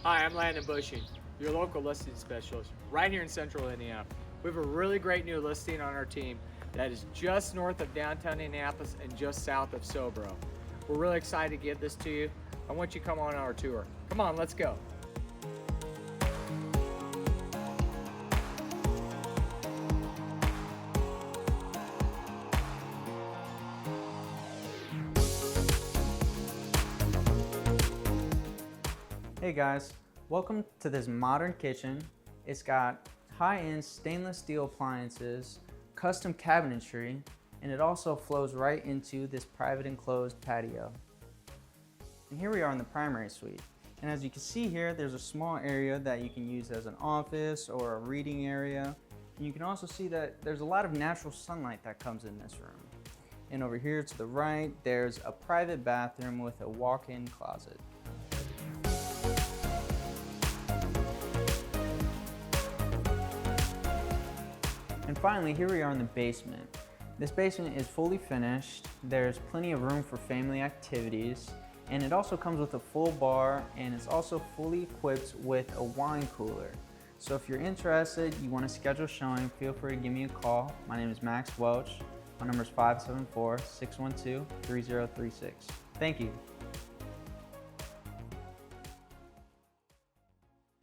Hi, I'm Landon Bushing, your local listing specialist right here in central Indiana. We have a really great new listing on our team that is just north of downtown Indianapolis and just south of Sobro. We're really excited to give this to you. I want you to come on our tour. Come on, let's go. Hey guys, welcome to this modern kitchen. It's got high-end stainless steel appliances, custom cabinetry, and it also flows right into this private enclosed patio. And here we are in the primary suite. And as you can see here, there's a small area that you can use as an office or a reading area. And you can also see that there's a lot of natural sunlight that comes in this room. And over here to the right, there's a private bathroom with a walk-in closet. And finally, here we are in the basement. This basement is fully finished. There's plenty of room for family activities, and it also comes with a full bar, and it's also fully equipped with a wine cooler. So if you're interested, you want to schedule a showing, feel free to give me a call. My name is Max Welch. My number is 574-612-3036. Thank you.